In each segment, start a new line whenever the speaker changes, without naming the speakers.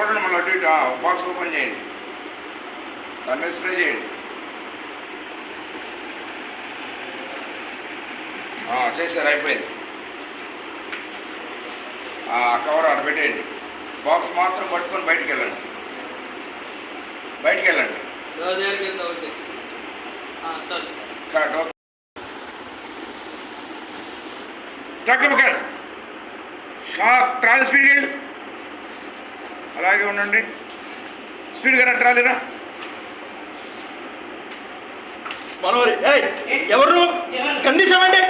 చూడండి మళ్ళీ అటు ఇటు బాక్స్ ఓపెన్ చేయండి, దాని మీద స్ప్రే చేయండి. చేశారు, అయిపోయింది. కవర్ అక్కడ పెట్టేయండి. బాక్స్ మాత్రం పట్టుకొని బయటికి వెళ్ళండి, బయటికి వెళ్ళండి. షాక్ ట్రాలీ స్పీడ్ అలాగే ఉండండి, స్పీడ్గా రా, ట్రాలీరా.
మనోరి ఎవరు కండిషన్ అండి?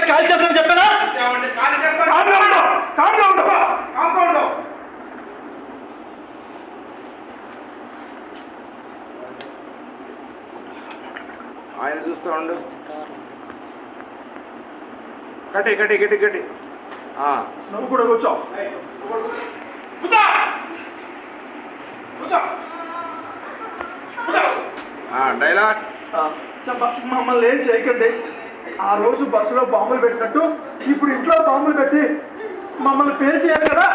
కాల్ చేస్తాను చెప్పానా?
ఆయన చూస్తూ ఉండు. కట్టి కట్టి గట్టి గట్టి.
నువ్వు కూడా కూర్చో.
డైలాగ్.
మమ్మల్ని ఏం చేయకండి. ఆ రోజు బస్సులో బాంబులు పెట్టినట్టు ఇప్పుడు ఇంట్లో బాంబులు పెట్టి మమ్మల్ని పేరు చేయాలి కదా.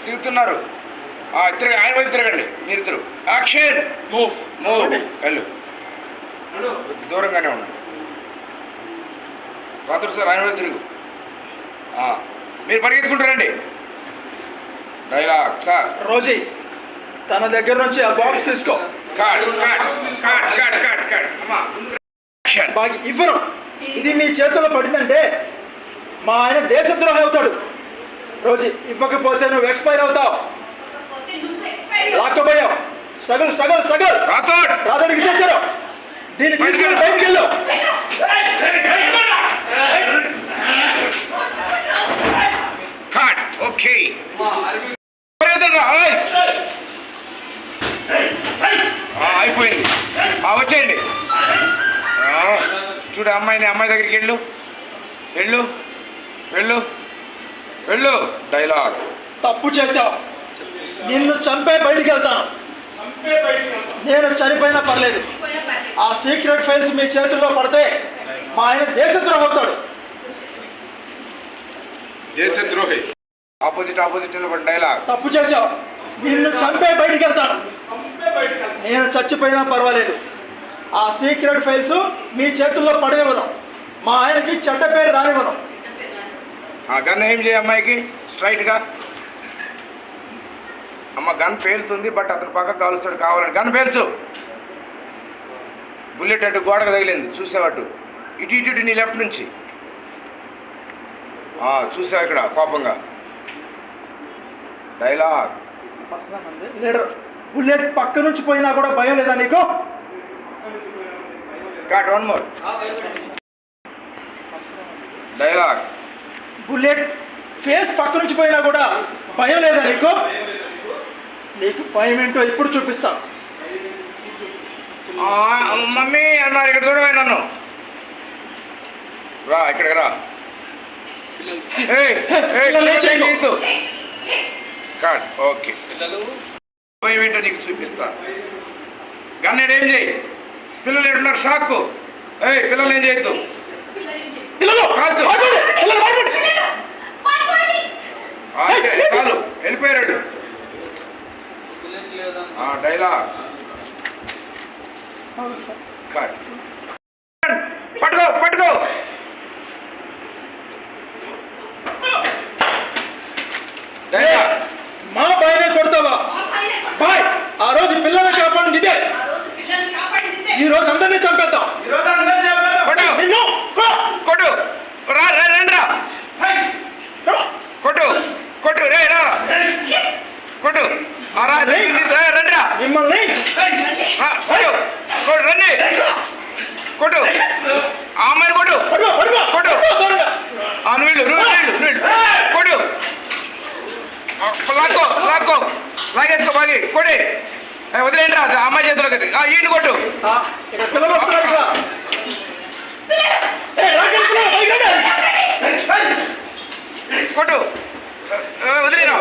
తిరుగుతున్నారు. ఇద్దరు ఆయన వైపు తిరగండి, మీరు ఇద్దరు. యాక్షన్. Move move. వెళ్ళు, దూరంగానే ఉన్నాడు. రాత్రి సార్ ఆయన వైపు తిరుగు. మీరు పరిగెత్తుకుంటారండి. డైలాగ్. సార్
రోజీ తన దగ్గర నుంచి ఆ బాక్స్ తీసుకో. ఇవ్వరు. ఇది మీ చేతుల్లో పడిందంటే మా ఆయన దేశద్రోహి అవుతాడు. రోజీ ఇవ్వకపోతే నువ్వు ఎక్స్పైర్ అవుతావు. లాక్కపోయావు. Struggle struggle struggle. రాతోడు విసేసారు. దీన్ని తీసుకెళ్ళి బయటికి వెళ్ళు.
ఓకే, అయిపోయింది. వచ్చేయండి. చూడు అమ్మాయిని, అమ్మాయి దగ్గరికి వెళ్ళు, వెళ్ళు వెళ్ళు వెళ్ళు. డైలాగ్.
తప్పు చేశావు. నిన్ను చంపే బయటికి వెళ్తాను. నేను చనిపోయినా పర్లేదు. ఆ సీక్రెట్ ఫైల్స్ మీ చేతుల్లో పడితే మా ఆయన దేశద్రోహి అవుతాడు.
దేశద్రోహి. ఆపోజిట్ ఆపోజిట్ నిలబడి. డైలాగ్.
తప్పు చేశావు. నిన్ను చంపే బయటికి వెళ్తాను. నేను చచ్చిపోయినా పర్వాలేదు. ఆ సీక్రెట్ ఫైల్స్ మీ చేతుల్లో పడనివ్వను. మా ఆయనకి చెడ్డ పేరు రానివ్వను.
గన్ ఏం చేయ అమ్మాయికి స్ట్రైట్గా. అమ్మ గన్ పేలుతుంది, బట్ అతను పక్కకు కాలుస్తాడు కావాలని. గన్ పేల్చు. బుల్లెట్ అటు గోడకు తగిలింది, చూసావట్టు. ఇటు ఇటు ఇటు నీ లెఫ్ట్ నుంచి చూసావు ఇక్కడ కోపంగా. డైలాగ్.
లీడర్, బుల్లెట్ పక్క నుంచి పోయినా కూడా భయం లేదా నీకు?
Cut one more. Dialogue.
Bullet face పక్క నుంచి పోయినా కూడా భయం లేదా నీకు? నీకు భయం ఏంటో ఇప్పుడు చూపిస్తా.
మమ్మీ అన్నారు, ఇక్కడ చూడవే నన్ను. రా ఇక్కడికి రా. ఓకే, భయం ఏంటో నీకు చూపిస్తా. గన్నెడ్ ఏం చేయి. పిల్లలు ఎట్టున్నారు షాక్. పిల్లలు ఏం చేయొద్దు. కాల్చు. చాలు, వెళ్ళిపోయాడు. డైలాగ్. కట్. పట్టుకో పట్టుకో. డైలాగ్.
మా బాయ్నే కొడతావా? బాయ్, ఆ రోజు పిల్లల్ని కాపాడింది ఇదే. ఈ రోజు అందరినీ చంపేద్దాం. నిన్ను
కొట్టు. రా రండి రా. కొట్టు కొట్టు. రే రా కొట్టు. రండి రా.
మిమ్మల్ని
కొట్టు. రండి కొట్టు. ఆ అమ్మాయిని కొట్టు కొట్టు. నువ్వు కొట్టు. లాక్కో లాక్కో లాగేసుకో బాగి కొడి. వదిలేండి రా అమ్మాయి చేతిలో కదా. ఈయన కొట్టు.
పిల్లలు వస్తున్నారు.
కొట్టు. వదిలేరా.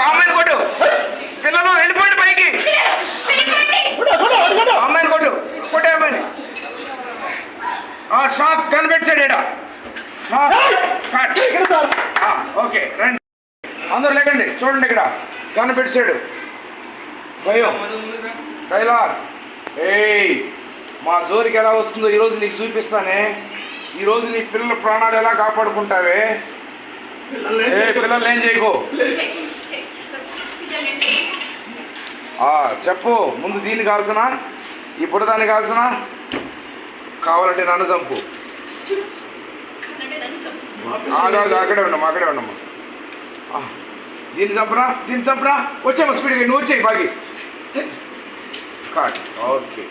అమ్మాయిని కొట్టు. పిల్లలు వెళ్ళిపోండి పైకి. అమ్మాయిని కొట్టు. కొట్టే అమ్మాయిని. కట్.
ఇక్కడ సార్.
ఓకే రండి అందరూ లేకండి, చూడండి ఇక్కడ గన్ పెట్టాడు భయం డైలాగ్. ఏయ్ మా జోరికి ఎలా వస్తుందో ఈరోజు నీకు చూపిస్తానే. ఈరోజు నీ పిల్లల ప్రాణాలు ఎలా కాపాడుకుంటావే. పిల్లలు ఏం చేయకు. చెప్పు, ముందు దీన్ని కాల్సనా ఈ బుడదాన్ని కాల్సనా, కావాలంటే నన్ను చంపు. అక్కడే ఉండమ్మా. దీన్ని చంపరా వచ్చామా స్పీడ్గా, నువ్వు వచ్చాయి బాగి. కట్. ఓకే